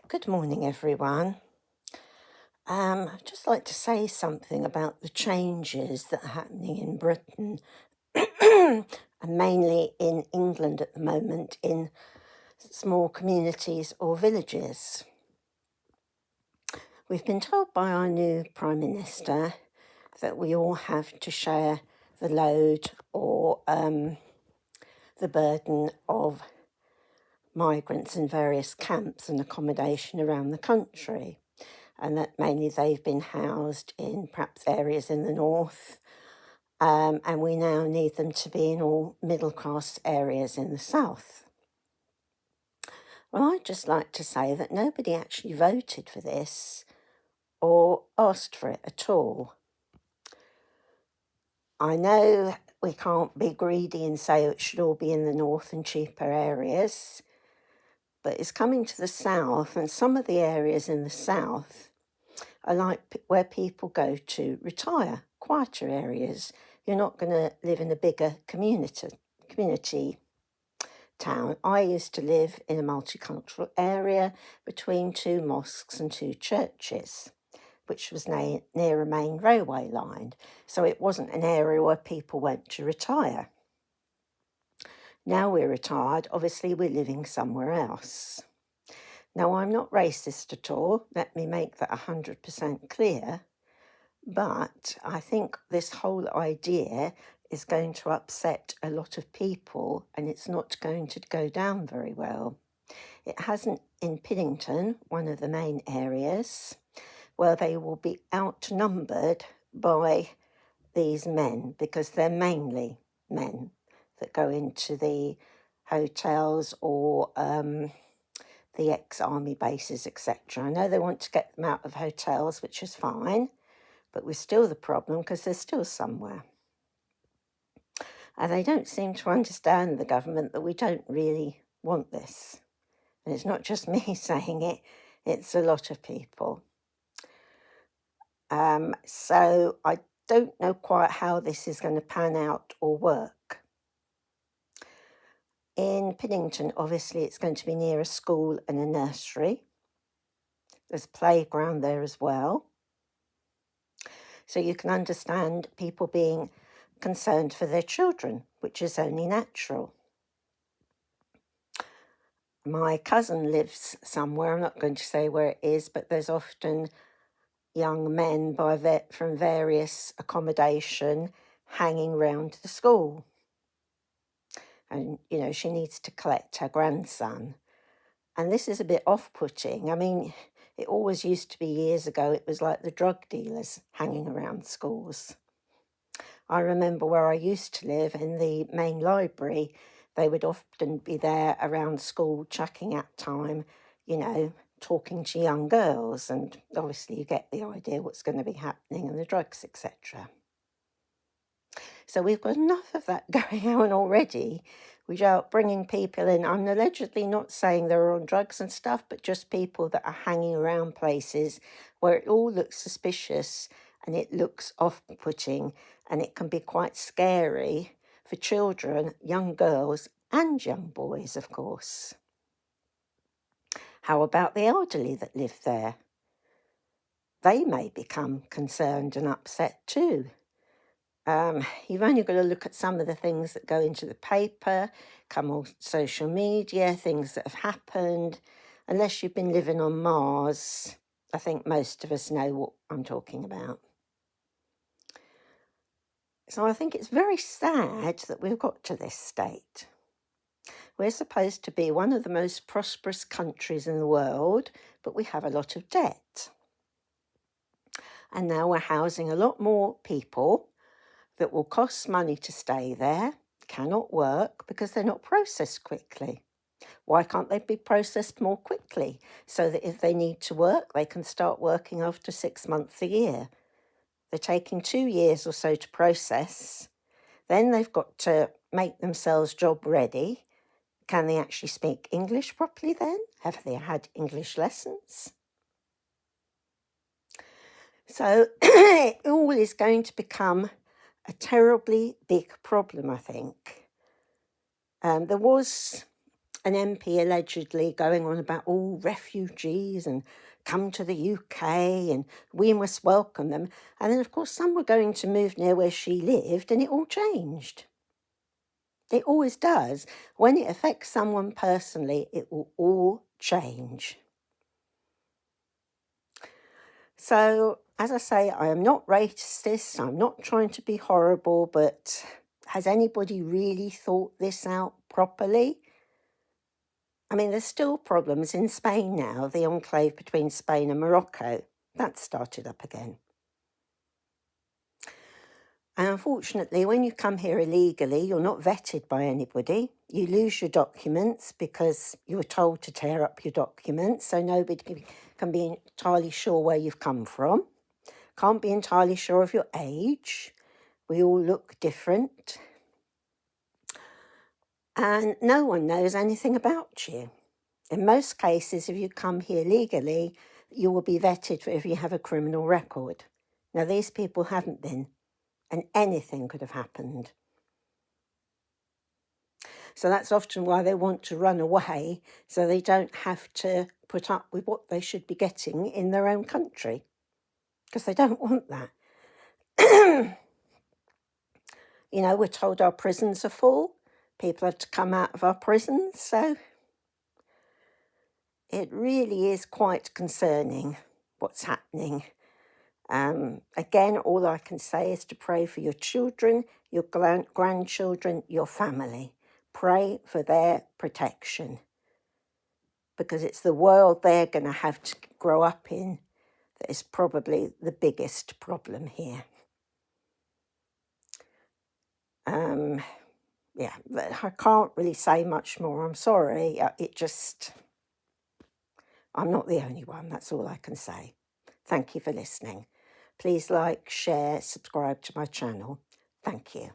Good morning, everyone. I'd just like to say something about the changes that are happening in Britain and mainly in England at the moment in small communities or villages. We've been told by our new Prime Minister that we all have to share the load or the burden of migrants in various camps and accommodation around the country, and that mainly they've been housed in perhaps areas in the north, and we now need them to be in all middle class areas in the south. Well, I'd just like to say that nobody actually voted for this or asked for it at all. I know we can't be greedy and say it should all be in the north and cheaper areas, but it's coming to the south, and some of the areas in the south are like where people go to retire, quieter areas. You're not going to live in a bigger community town. I used to live in a multicultural area between two mosques and two churches, which was near a main railway line. So it wasn't an area where people went to retire. Now we're retired, obviously we're living somewhere else. Now, I'm not racist at all, let me make that 100% clear, but I think this whole idea is going to upset a lot of people and it's not going to go down very well. It hasn't in Piddington, one of the main areas, where they will be outnumbered by these men, because they're mainly men that go into the hotels or the ex-army bases, etc. I know they want to get them out of hotels, which is fine, but we're still the problem because they're still somewhere. And they don't seem to understand, the government, that we don't really want this. And it's not just me saying it, it's a lot of people. So I don't know quite how this is going to pan out or work. In Piddington, obviously, it's going to be near a school and a nursery. There's a playground there as well. So you can understand people being concerned for their children, which is only natural. My cousin lives somewhere, I'm not going to say where it is, but there's often young men from various accommodation hanging round the school. And, she needs to collect her grandson. And this is a bit off-putting. I mean, it always used to be years ago, it was like the drug dealers hanging around schools. I remember where I used to live in the main library, they would often be there around school chucking at time, talking to young girls, and obviously you get the idea what's going to be happening and the drugs, etc. So we've got enough of that going on already without bringing people in. I'm allegedly not saying they're on drugs and stuff, but just people that are hanging around places where it all looks suspicious and it looks off-putting, and it can be quite scary for children, young girls and young boys, of course. How about the elderly that live there? They may become concerned and upset too. You've only got to look at some of the things that go into the paper, come on social media, things that have happened. Unless you've been living on Mars, I think most of us know what I'm talking about. So I think it's very sad that we've got to this state. We're supposed to be one of the most prosperous countries in the world, but we have a lot of debt. And now we're housing a lot more people that will cost money to stay there, cannot work because they're not processed quickly. Why can't they be processed more quickly so that if they need to work, they can start working after 6 months a year? They're taking 2 years or so to process. Then they've got to make themselves job ready. Can they actually speak English properly then? Have they had English lessons? So it all is going to become a terribly big problem, I think. There was an MP allegedly going on about all refugees and come to the UK and we must welcome them. And then, of course, some were going to move near where she lived and it all changed. It always does. When it affects someone personally, it will all change. So, as I say, I am not racist. I'm not trying to be horrible, but has anybody really thought this out properly? I mean, there's still problems in Spain now, the enclave between Spain and Morocco. That's started up again. And unfortunately, when you come here illegally, you're not vetted by anybody. You lose your documents because you were told to tear up your documents, so nobody can be entirely sure where you've come from. Can't be entirely sure of your age. We all look different. And no one knows anything about you. In most cases, if you come here legally, you will be vetted for if you have a criminal record. Now, these people haven't been, and anything could have happened. So that's often why they want to run away, so they don't have to put up with what they should be getting in their own country, because they don't want that. You know, we're told our prisons are full. People have to come out of our prisons, so it really is quite concerning what's happening. Again, all I can say is to pray for your children, your grandchildren, your family. Pray for their protection, because it's the world they're going to have to grow up in that is probably the biggest problem here. Yeah, but I can't really say much more. I'm sorry. I'm not the only one. That's all I can say. Thank you for listening. Please like, share, subscribe to my channel. Thank you.